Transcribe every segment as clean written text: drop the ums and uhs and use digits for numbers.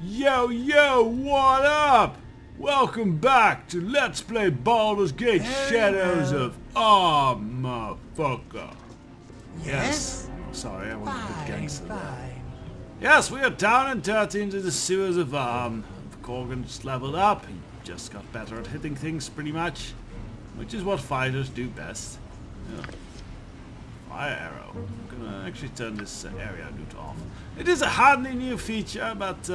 Yo, yo, what up? Welcome back to Let's Play Baldur's Gate Shadows of motherfucker. Yes. Sorry, I went a bit gangster there. Yes, we are down and dirty into the sewers of Corgan just leveled up. He just got better at hitting things pretty much, which is what fighters do best. Yeah. Fire arrow. I'm gonna actually turn this area loot off. It is a handy new feature, but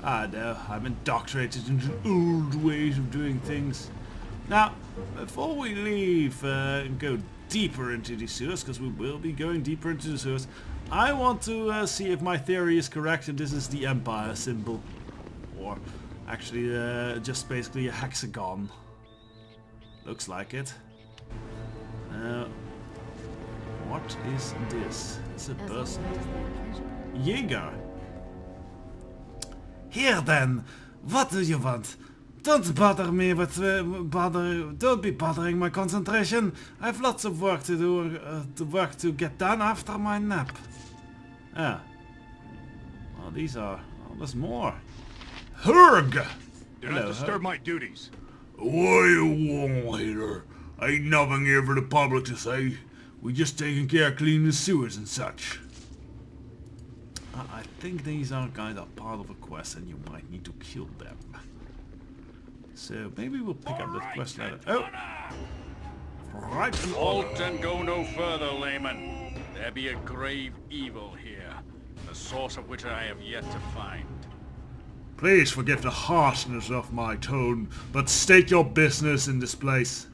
I know I'm indoctrinated into old ways of doing things. Now, before we leave and go deeper into the sewers, because we will be going deeper into the sewers, I want to see if my theory is correct and this is the Empire symbol, or actually just basically a hexagon. Looks like it. What is this? It's a person. Jaeger. Here then, what do you want? Don't bother me with don't be bothering my concentration. I have lots of work to do, to get done after my nap. Ah. Well, these are. Oh, there's more. Herg! Do not disturb my duties. What you want, hater? Ain't nothing here for the public to say. We just taking care of cleaning the sewers and such. I think these are kind of part of a quest and you might need to kill them. So maybe we'll pick up this quest later. Oh! Right. Halt and go no further, layman. There be a grave evil here, the source of which I have yet to find. Please forgive the harshness of my tone, but state your business in this place.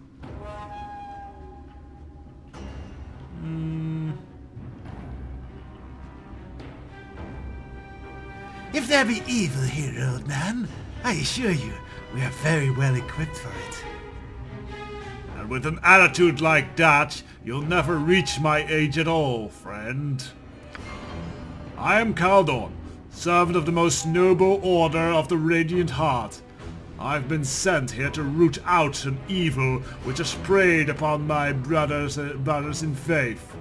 If there be evil here, old man, I assure you, we are very well equipped for it. And with an attitude like that, you'll never reach my age at all, friend. I am Kaldorn, servant of the most noble order of the Radiant Heart. I've been sent here to root out an evil which has preyed upon my brothers in faith.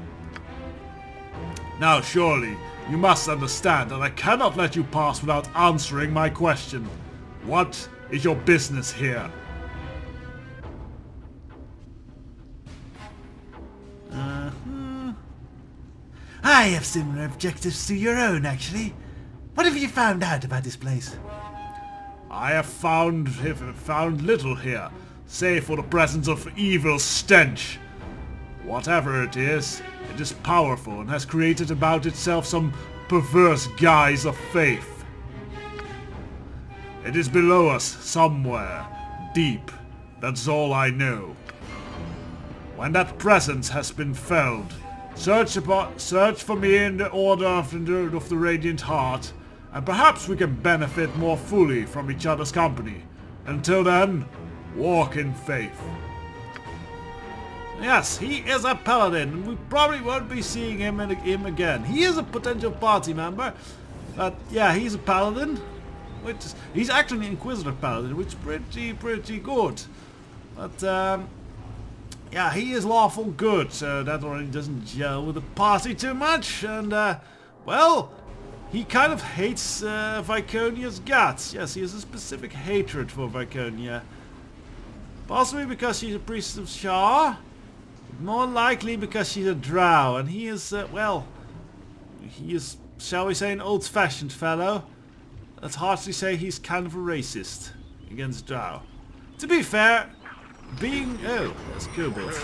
Now surely, you must understand that I cannot let you pass without answering my question. What is your business here? I have similar objectives to your own, actually. What have you found out about this place? I have found little here, save for the presence of evil stench. Whatever it is powerful and has created about itself some perverse guise of faith. It is below us, somewhere, deep. That's all I know. When that presence has been felled, search for me in the order of the Radiant Heart, and perhaps we can benefit more fully from each other's company. Until then, walk in faith. Yes, he is a paladin. We probably won't be seeing him again. He is a potential party member, but yeah, he's a paladin. He's actually an Inquisitor paladin, which is pretty good. But yeah, he is lawful good, so that already doesn't gel with the party too much. And well, he kind of hates Viconia's guts. Yes, he has a specific hatred for Viconia. Possibly because she's a priestess of Shar. More likely because she's a drow, and he is, well, he is, shall we say, an old-fashioned fellow. Let's hardly say he's kind of a racist against drow. To be fair, oh, there's kobolds.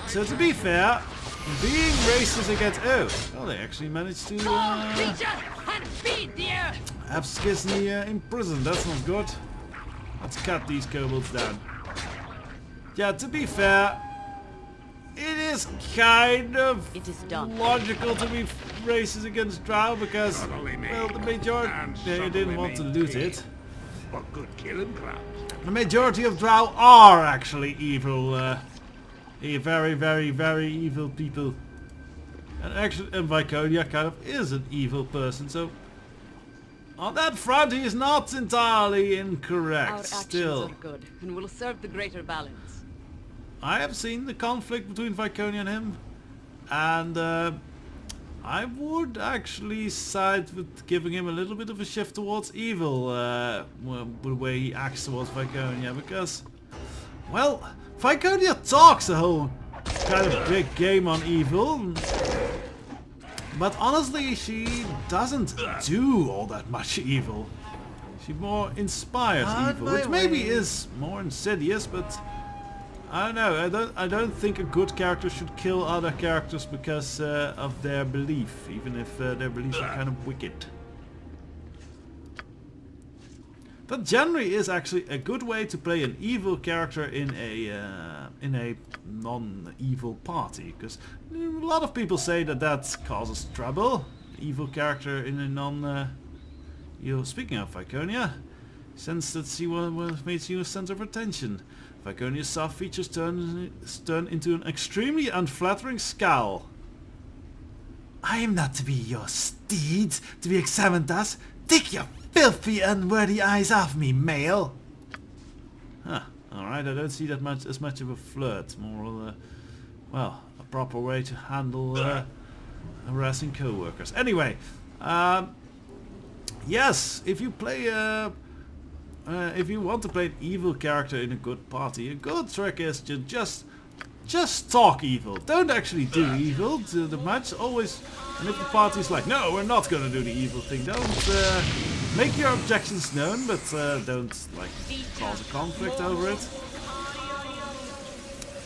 So to be fair, being racist against, oh, they actually managed to, have Skizny imprisoned. That's not good. Let's cut these kobolds down. Yeah, to be fair, it is kind of logical to be racist against drow because, well, the majority, they didn't want to loot it. The majority of drow are actually evil, very, very, very evil people. And actually, Viconia kind of is an evil person, so on that front he is not entirely incorrect. Our actions Still, are good and will serve the greater balance. I have seen the conflict between Viconia and him, and I would actually side with giving him a little bit of a shift towards evil, the way he acts towards Viconia, because, well, Viconia talks a whole kind of big game on evil, but honestly she doesn't do all that much evil. She more inspires evil, which maybe is more insidious, but I don't know. I don't think a good character should kill other characters because of their belief, even if their beliefs are kind of wicked. That generally is actually a good way to play an evil character in a non-evil party, because a lot of people say that causes trouble. Evil character in a non. Speaking of Viconia, sense that she makes you a center of attention. Viconia's soft features turn into an extremely unflattering scowl. I am not to be your steed, to be examined thus. Take your filthy, unworthy eyes off me, male. Huh. Alright, I don't see that as much of a flirt. More, well, a proper way to handle harassing co-workers. Anyway, yes, if you play if you want to play an evil character in a good party, a good trick is to just talk evil. Don't actually do evil to the much. Always, and if the party's like, no, we're not gonna do the evil thing, don't make your objections known, but don't like cause a conflict over it.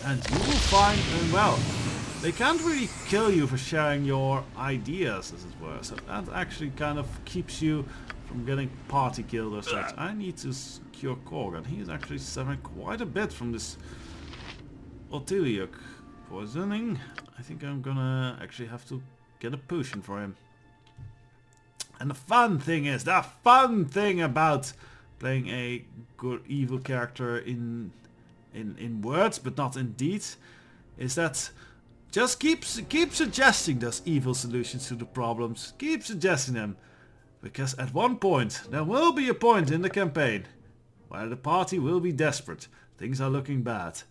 And you will find, well, they can't really kill you for sharing your ideas, as it were. So that actually kind of keeps you from getting party killed or such. I need to cure Korgan. He is actually suffering quite a bit from this Otiliuk poisoning. I think I'm gonna actually have to get a potion for him. And the fun thing about playing a good evil character in words but not in deeds is that just keep suggesting those evil solutions to the problems. Keep suggesting them. Because at one point, there will be a point in the campaign where the party will be desperate. Things are looking bad.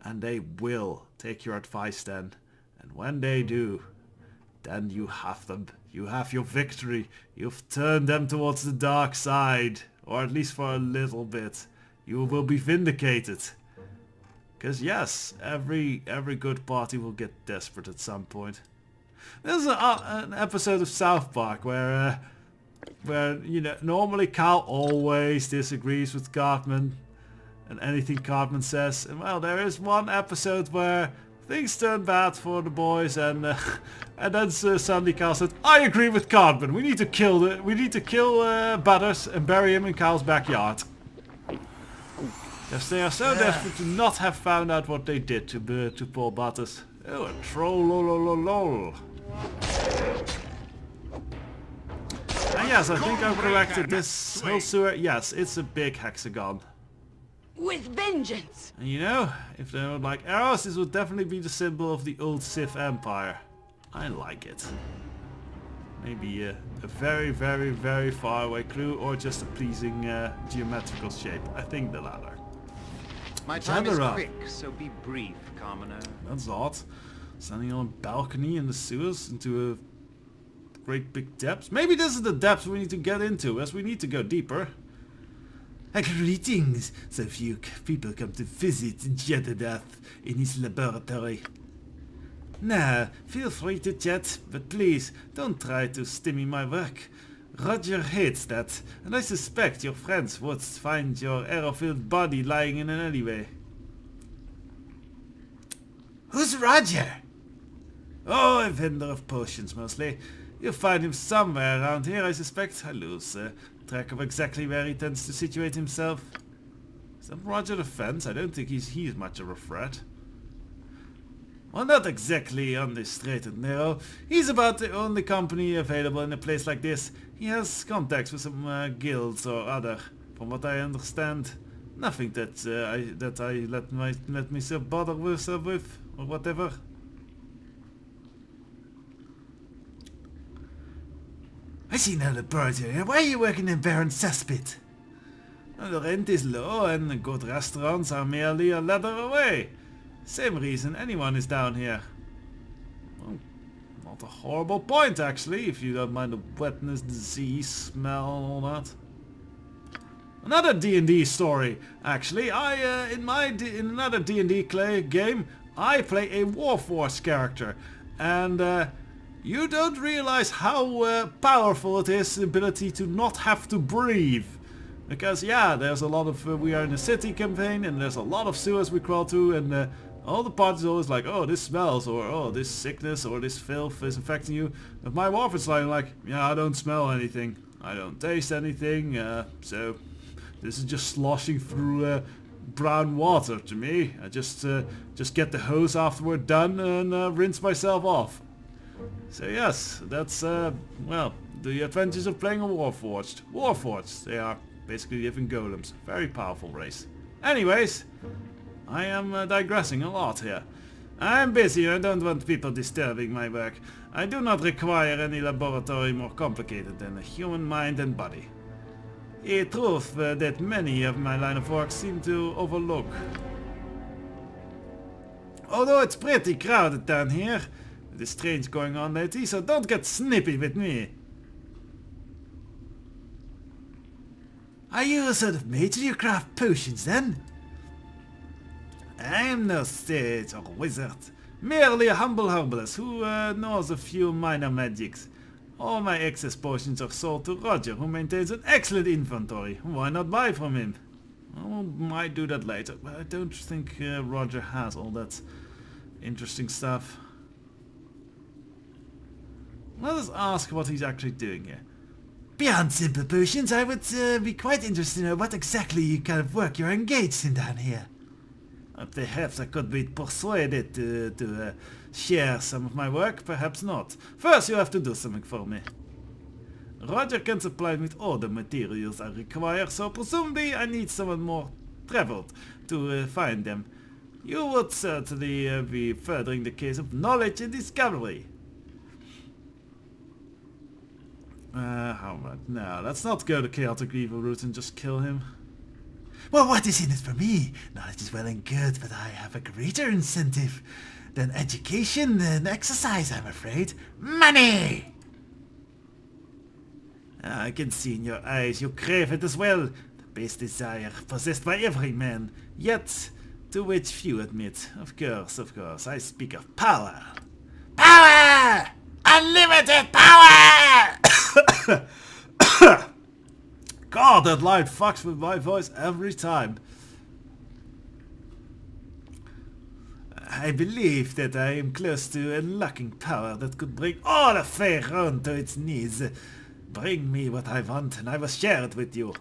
And they will take your advice then. And when they do, then you have them. You have your victory. You've turned them towards the dark side. Or at least for a little bit. You will be vindicated. Because yes, every good party will get desperate at some point. There's an episode of South Park where normally Cal always disagrees with Cartman and anything Cartman says. And well, there is one episode where things turn bad for the boys, and then suddenly Cal said, "I agree with Cartman. We need to kill Butters and bury him in Cal's backyard." Because they are so desperate to not have found out what they did to poor Butters. Oh, a troll, lol. And yes, I think I've corrected this whole sewer. Yes, it's a big hexagon. With vengeance! And you know, if they were like arrows, this would definitely be the symbol of the old Sith Empire. I like it. Maybe a very, very, very far away clue, or just a pleasing geometrical shape. I think the latter. My time is quick, so be brief, commoner. That's odd. Standing on a balcony in the sewers into a great big depths. Maybe this is the depths we need to get into, as we need to go deeper. Greetings. So few people come to visit Jedediah in his laboratory. Nah, feel free to chat, but please don't try to stymie my work. Roger hates that, and I suspect your friends would find your arrow-filled body lying in an alleyway. Who's Roger? Oh, a vendor of potions mostly. You'll find him somewhere around here, I suspect. I lose track of exactly where he tends to situate himself. Is that Roger the Fence? I don't think he's much of a threat. Well, not exactly on the straight and narrow. He's about the only company available in a place like this. He has contacts with some guilds or other. From what I understand, nothing that I let myself bother with or whatever. I see no laboratory. Why are you working in Baron Cesspit? Well, the rent is low and good restaurants are merely a ladder away. Same reason anyone is down here. Well, Not a horrible point, actually, if you don't mind the wetness, disease, smell, and all that. Another D&D story, actually. In another D&D game, I play a Warforged character, and you don't realize how powerful it is, the ability to not have to breathe. Because yeah, there's a lot of we are in a city campaign, and there's a lot of sewers we crawl to, and all the parties are always like, oh, this smells, or oh, this sickness, or this filth is infecting you. But my Warforged line, like, yeah, I don't smell anything, I don't taste anything, so this is just sloshing through brown water to me. I just get the hose after we're done and rinse myself off. So yes, that's well, the adventures of playing a Warforged. Warforged, they are basically living golems. Very powerful race. Anyways, I am digressing a lot here. I'm busy, I don't want people disturbing my work. I do not require any laboratory more complicated than a human mind and body. A truth that many of my line of work seem to overlook. Although it's pretty crowded down here, there's strange going on lately, so don't get snippy with me. Are you a sort of mage? Do you craft potions then? I am no sage or wizard, merely a humble herbalist who knows a few minor magics. All my excess potions are sold to Roger, who maintains an excellent inventory. Why not buy from him? I might do that later, but I don't think Roger has all that interesting stuff. Let us ask what he's actually doing here. Beyond simple potions, I would be quite interested to know what exactly kind of work you're engaged in down here. Perhaps I could be persuaded to share some of my work, perhaps not. First you have to do something for me. Roger can supply me with all the materials I require, so presumably I need someone more traveled to find them. You would certainly be furthering the case of knowledge and discovery. How about now? Let's not go the chaotic evil route and just kill him. Well, what is in it for me? Knowledge is well and good, but I have a greater incentive than education and exercise, I'm afraid. Money! I can see in your eyes you crave it as well. The base desire possessed by every man, yet to which few admit. Of course, I speak of power. Power! Unlimited power! God, that line fucks with my voice every time. I believe that I am close to unlocking power that could bring all of Faerun to its knees. Bring me what I want and I will share it with you.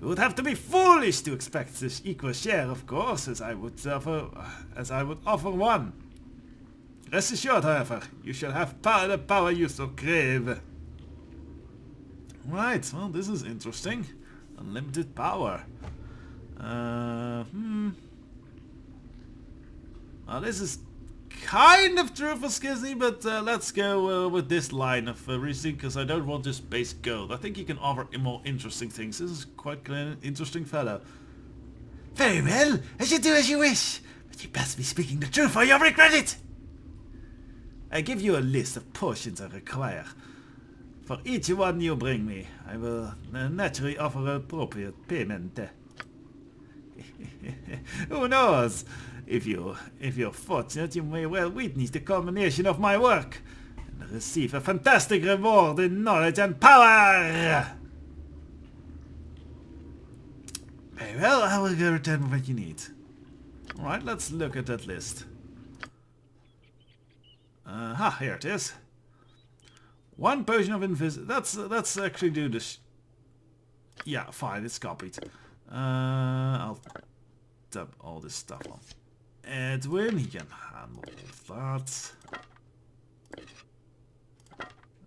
You would have to be foolish to expect this equal share, of course, as I would offer one. Rest assured, however, you shall have the power you so crave. Right, well, this is interesting. Unlimited power. Well, this is kind of true for Skizzy, but let's go with this line of reasoning, because I don't want just base gold. I think he can offer more interesting things. This is quite an interesting fellow. Very well, I shall do as you wish, but you best be speaking the truth or you'll regret it. I give you a list of potions I require. For each one you bring me, I will naturally offer appropriate payment. Who knows? If you're fortunate, you may well witness the culmination of my work and receive a fantastic reward in knowledge and power. Very well, I will go return what you need. Alright, let's look at that list. Here it is. One potion of invisibility. Let's actually do this. Yeah, fine, it's copied. I'll dump all this stuff on Edwin. He can handle that.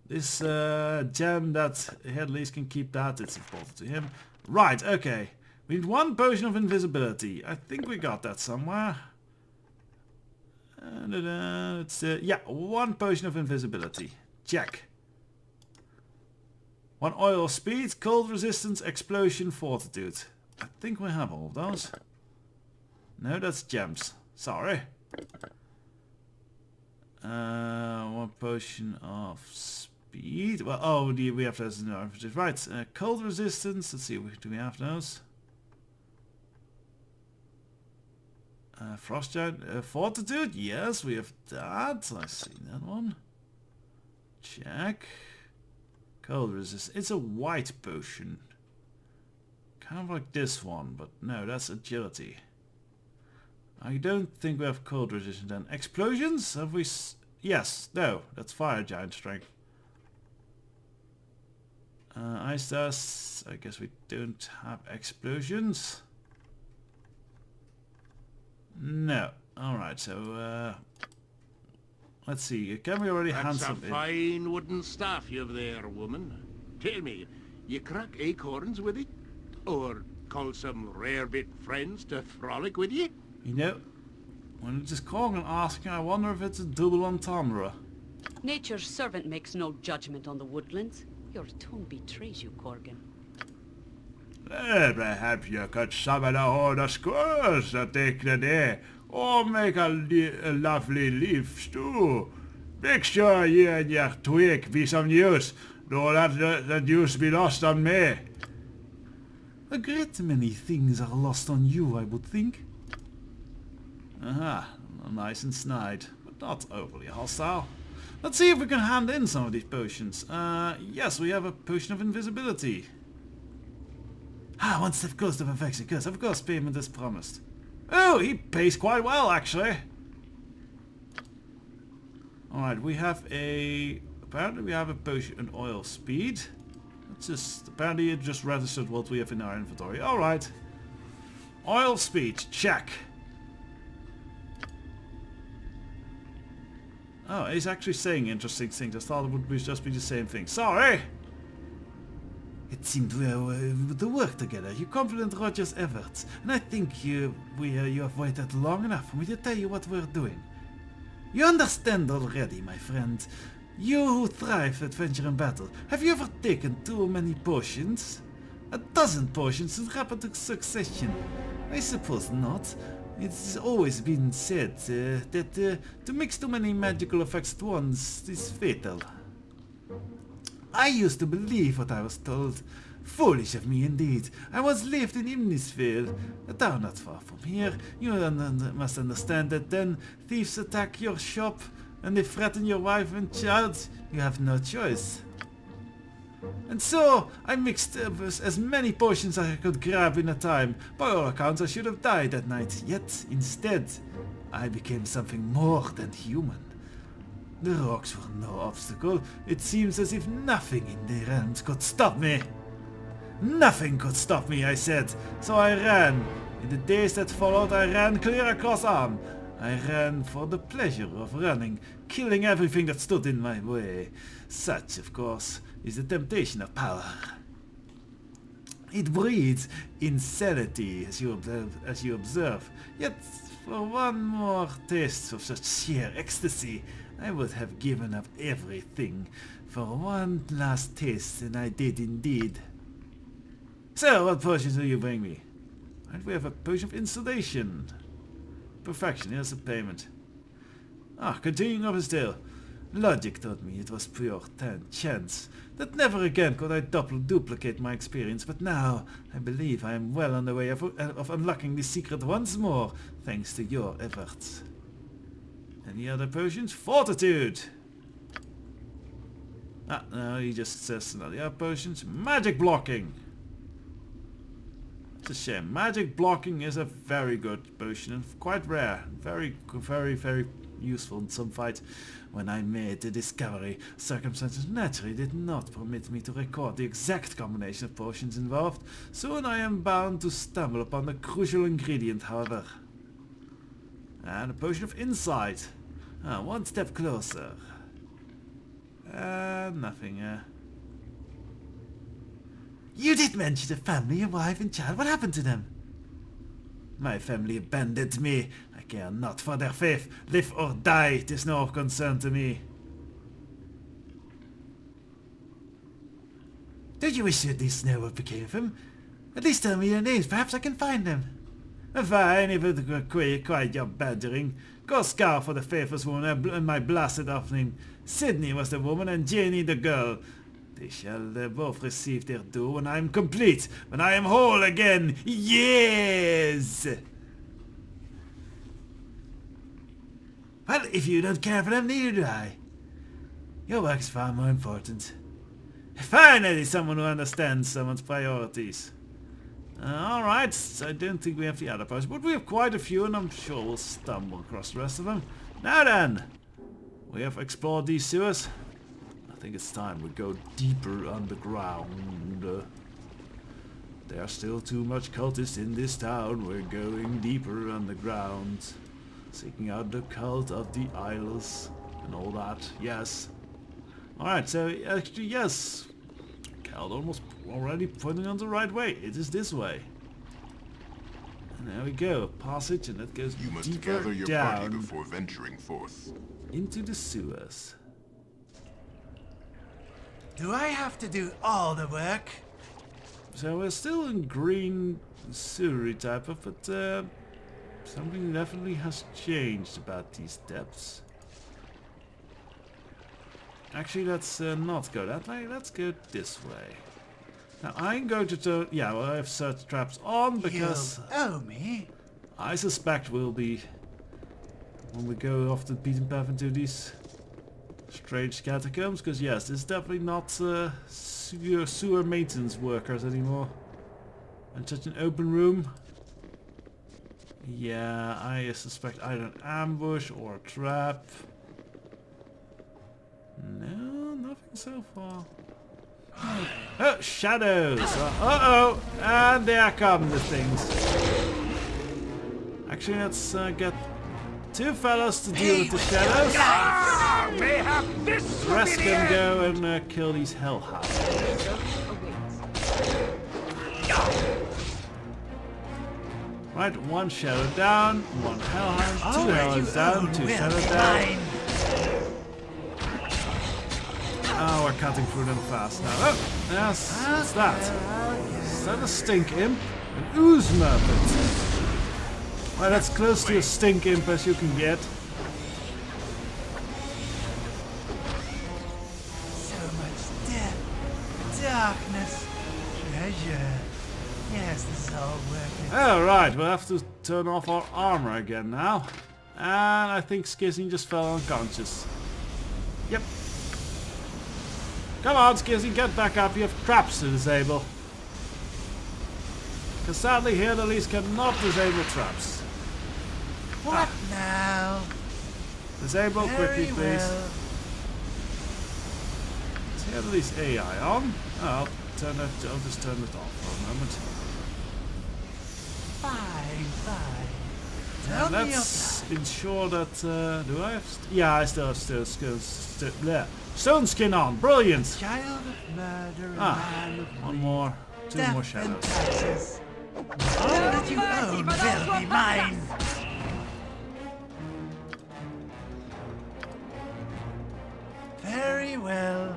This gem that Headleys can keep that. It's important to him. Right, okay. We need one potion of invisibility. I think we got that somewhere. It's yeah, one potion of invisibility. Check. One oil speed, cold resistance, explosion, fortitude. I think we have all of those. No, that's gems. Sorry. One potion of speed. Well, oh, we have those in our inventory. Right, cold resistance. Let's see, do we have those? Frost giant, fortitude. Yes, we have that. I see that one. Check. Cold resistance. It's a white potion. Kind of like this one, but no, that's agility. I don't think we have cold resistance then. Explosions? Have we... Yes, no, that's fire giant strength. Ice dust. I guess we don't have explosions. No. Alright, so let's see. Can we already hand That's a something? fine wooden staff you've there, woman. Tell me, you crack acorns with it? Or call some rare-bit friends to frolic with you? You know, when it's just calling and asking, I wonder if it's a double entendre. Nature's servant makes no judgment on the woodlands. Your tone betrays you, Corgan. Perhaps you could summon a horde of squirrels to take the day, or make a lovely leaf stew. Make sure you and your twig be some use, though that use be lost on me. A great many things are lost on you, I would think. Aha, nice and snide, but not overly hostile. Let's see if we can hand in some of these potions. Yes, we have a potion of invisibility. Ah, one step close to perfection, because of course payment is promised. Oh, he pays quite well, actually. Alright, we have a... Apparently we have a potion, an oil speed. It's just... Apparently it just registered what we have in our inventory. Alright. Oil speed, check. Oh, he's actually saying interesting things. I thought it would just be the same thing. Sorry! It seemed we were to work together. You compliment Roger's efforts, and I think you have waited long enough for me to tell you what we're doing. You understand already, my friend. You who thrive at adventure and battle, have you ever taken too many potions? 12 potions in rapid succession? I suppose not. It's always been said that to mix too many magical effects at once is fatal. I used to believe what I was told. Foolish of me indeed. I once lived in Imnisville, a town not far from here. You must understand that then thieves attack your shop and they threaten your wife and child. You have no choice. And so I mixed as many potions as I could grab in a time. By all accounts I should have died that night, yet instead I became something more than human. The rocks were no obstacle. It seems as if nothing in the realms could stop me. Nothing could stop me, I said. So I ran. In the days that followed, I ran clear across Arm. I ran for the pleasure of running, killing everything that stood in my way. Such, of course, is the temptation of power. It breeds insanity, as you observe. Yet, for one more taste of such sheer ecstasy, I would have given up everything. For one last taste, and I did indeed. So, what potions do you bring me? And we have a potion of insulation. Perfection, here's the payment. Continuing up his tale. Logic told me it was pure chance. That never again could I duplicate my experience, but now I believe I am well on the way of unlocking the secret once more, thanks to your efforts. Any other potions? Fortitude! No, he just says no. The other potions? Magic blocking! It's a shame. Magic blocking is a very good potion and quite rare. Very, very, very useful in some fights. When I made the discovery, circumstances naturally did not permit me to record the exact combination of potions involved. Soon I am bound to stumble upon the crucial ingredient, however. And a potion of insight. One step closer. Nothing. You did mention the family, your wife and child. What happened to them? My family abandoned me. I care not for their faith. Live or die, it is no concern to me. Don't you wish you at least know what became of them? At least tell me their names, perhaps I can find them. Fine, if it quiet your badgering. Go scour for the faithless woman and my blasted off name. Sydney was the woman and Janie the girl. They shall both receive their due when I am complete, when I am whole again. Yes! Well, if you don't care for them, neither do I. Your work's far more important. Finally, someone who understands someone's priorities. Alright, so I don't think we have the other parts, but we have quite a few and I'm sure we'll stumble across the rest of them. Now then, we have explored these sewers. I think it's time we go deeper underground. There are still too much cultists in this town. We're going deeper underground. Seeking out the cult of the Isles and all that, yes. Alright, so actually yes. Caldon was already pointing on the right way. It is this way. And there we go. Passage, and that goes You must deeper gather your down party before venturing forth. into the sewers. Do I have to do all the work? So we're still in green sewery type of, but something definitely has changed about these depths. Actually, let's not go that way. Let's go this way. Now I'm going to turn. Yeah, well, I have search traps on because You owe me. I suspect we'll be when we go off the beaten path into these strange catacombs. Because yes, this is definitely not sewer maintenance workers anymore. And such an open room. Yeah, I suspect either an ambush or a trap. No, nothing so far. Oh, shadows! Uh-oh! And there come the things. Actually, let's get two fellows to deal with the shadows. The rest can go and kill these hellhounds. Right, one shadow down, one hellhound, two hellhounds down, two shadows down. Oh, we're cutting through them fast now. Oh, yes, what's that? Is that a stink imp? An ooze merpent. Well, that's close to a stink imp as you can get. So much death, darkness, treasure. Yes, this is all working. Alright, we'll have to turn off our armor again now. And I think Skizzy just fell unconscious. Yep. Come on, Skizzy, get back up. You have traps to disable. Because sadly here the Lees cannot disable traps. What now? Disable quickly, please. Well. Is here the Lees AI on? Oh, I'll just turn it off for a moment. Fine. Tell And me let's ensure that, do I have... Yeah, I still have stone skin on. Brilliant. Child of murder and Ah, man of one more. Two death more and shadows. taxes. All that you own will be mine. Very well.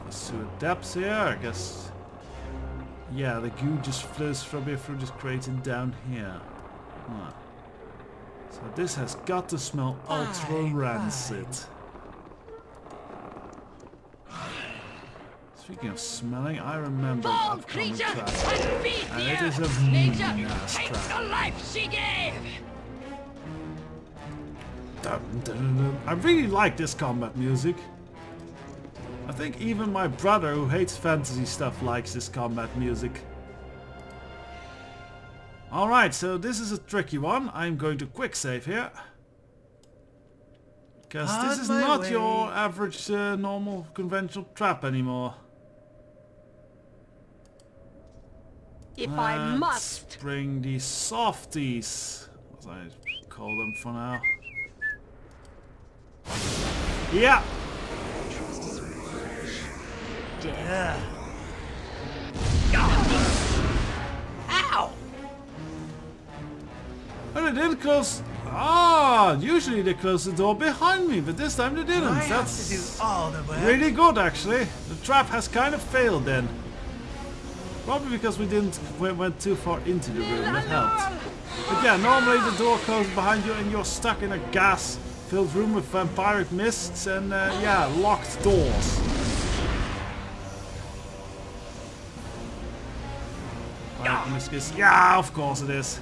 The sewer depths here, I guess. Yeah, the goo just flows from here through this crate and down here. Huh. So this has got to smell ultra rancid. Speaking of smelling, I remember an Bold upcoming creature, trap. and feed And the it is earth. a Nature, mean-ass take trap. the life she gave. Dun, dun, dun. I really like this combat music. I think even my brother, who hates fantasy stuff, likes this combat music. Alright, so this is a tricky one. I'm going to quick save here. Because this is On my not way. your average, normal, conventional trap anymore. If I Let's must. bring these softies, as I call them for now. Yeah! Ow! But they did close... Ah! Usually they close the door behind me, but this time they didn't. I have That's to do all the work. really good, actually. The trap has kind of failed then. Probably because we went too far into the room, that helped. But yeah, normally the door closes behind you and you're stuck in a gas-filled room with vampiric mists and yeah, locked doors. Yeah, of course it is.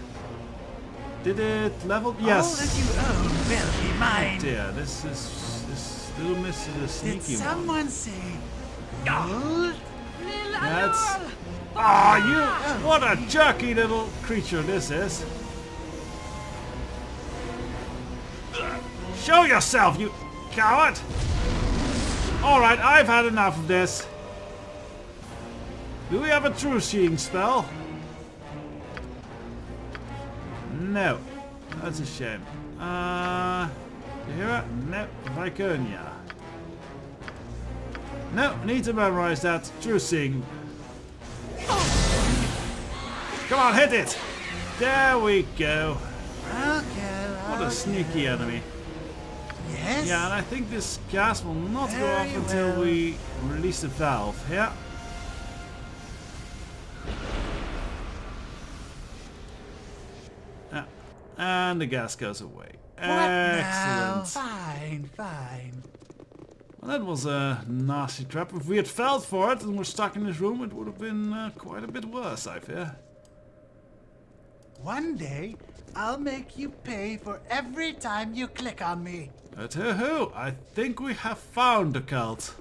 Did it level? Yes. All that you own will be mine. Yeah, this little miss is a sneaky Did someone one. say gold? That's. Ah, you! What a jerky little creature this is. Show yourself, you coward! Alright, I've had enough of this. Do we have a true seeing spell? No. That's a shame. Here? No. Viconia. No, need to memorize that. True seeing. Come on, hit it! There we go. Okay. What a sneaky enemy. Yes? Yeah, and I think this gas will not go off Very until well. we release the valve. Yeah. Yeah. And the gas goes away. What now? Excellent. Fine. Well, that was a nasty trap. If we had fell for it and were stuck in this room, it would have been quite a bit worse, I fear. One day, I'll make you pay for every time you click on me. But hoo-hoo, I think we have found the cult.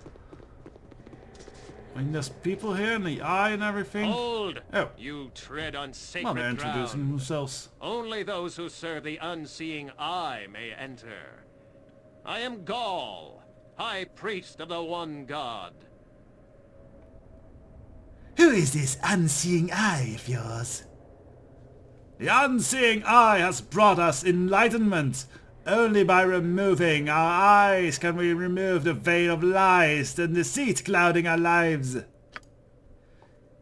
I mean, there's people here in the eye and everything. Hold! Oh. You tread on Well, sacred they're introducing ground. themselves. Only those who serve the unseeing eye may enter. I am Gaul, High Priest of the One God. Who is this unseeing eye of yours? The unseeing eye has brought us enlightenment. Only by removing our eyes can we remove the veil of lies and deceit clouding our lives.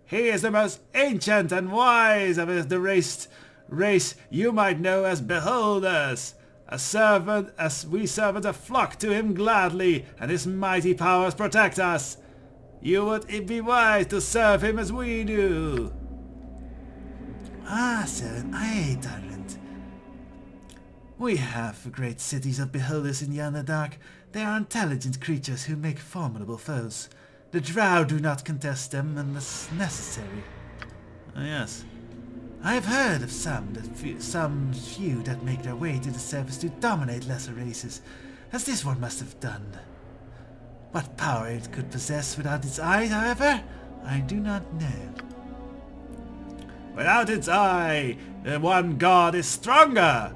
He is the most ancient and wise of the race you might know as beholders. As we servants flock to him gladly, and his mighty powers protect us. You would be wise to serve him as we do. Ah, so an eye tyrant. We have great cities of beholders in the Underdark. They are intelligent creatures who make formidable foes. The drow do not contest them unless necessary. Ah, yes. I have heard of some few that make their way to the surface to dominate lesser races, as this one must have done. What power it could possess without its eyes, however, I do not know. Without its eye, the one god is stronger,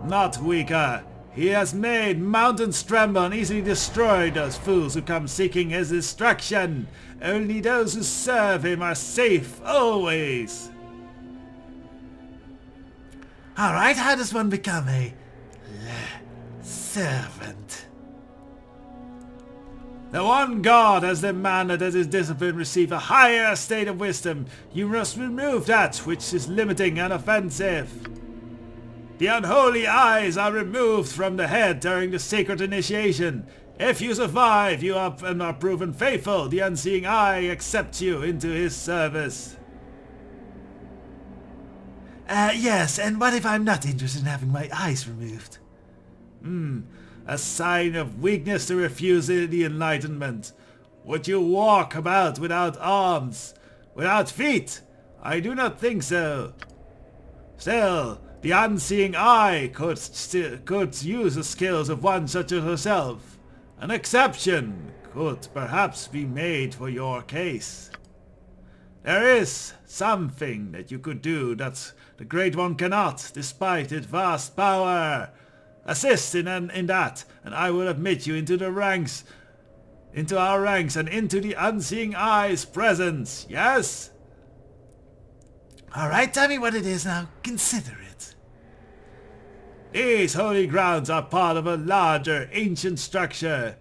not weaker. He has made mountains tremble and easily destroyed those fools who come seeking his destruction. Only those who serve him are safe, always. Alright, how does one become a servant? The one god has demanded that his discipline receive a higher state of wisdom. You must remove that which is limiting and offensive. The unholy eyes are removed from the head during the sacred initiation. If you survive, you are proven faithful. The unseeing eye accepts you into his service. Yes, and what if I'm not interested in having my eyes removed? A sign of weakness to refuse the enlightenment. Would you walk about without arms? Without feet? I do not think so. Still, the unseeing eye could use the skills of one such as herself. An exception could perhaps be made for your case. There is something that you could do that the Great One cannot, despite its vast power. Assist in that, and I will admit you into our ranks and into the unseeing eye's presence. Yes? Alright, tell me what it is now. Consider it. These holy grounds are part of a larger, ancient structure.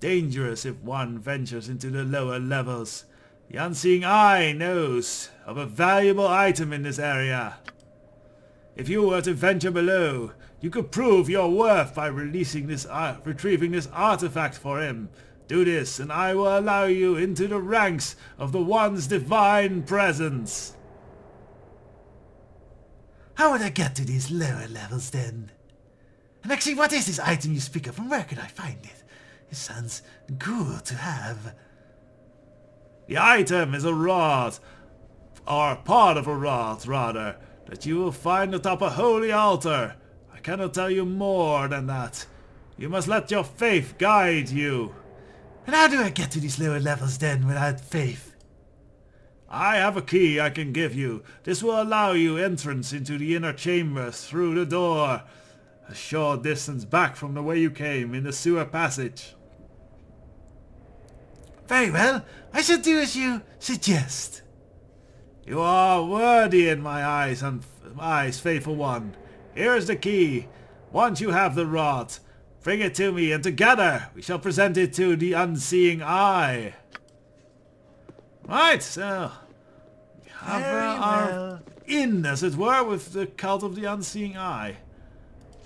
Dangerous if one ventures into the lower levels. The unseeing eye knows of a valuable item in this area. If you were to venture below, you could prove your worth by retrieving this artifact for him. Do this, and I will allow you into the ranks of the One's divine presence. How would I get to these lower levels then? And actually, what is this item you speak of, and where could I find it? It sounds cool to have. The item is a rod, or part of a rod, rather, that you will find atop a holy altar. I cannot tell you more than that. You must let your faith guide you. And how do I get to these lower levels then without faith? I have a key I can give you. This will allow you entrance into the inner chambers through the door, a short distance back from the way you came in the sewer passage. Very well, I shall do as you suggest. You are worthy in my eyes, faithful one. Here is the key. Once you have the rod, bring it to me, and together we shall present it to the unseeing eye. Right, so we have our in, as it were, with the cult of the unseeing eye.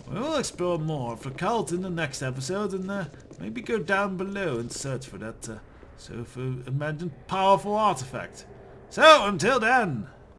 We will explore more of the cult in the next episode, and maybe go down below and search for that imagined powerful artifact. So until then,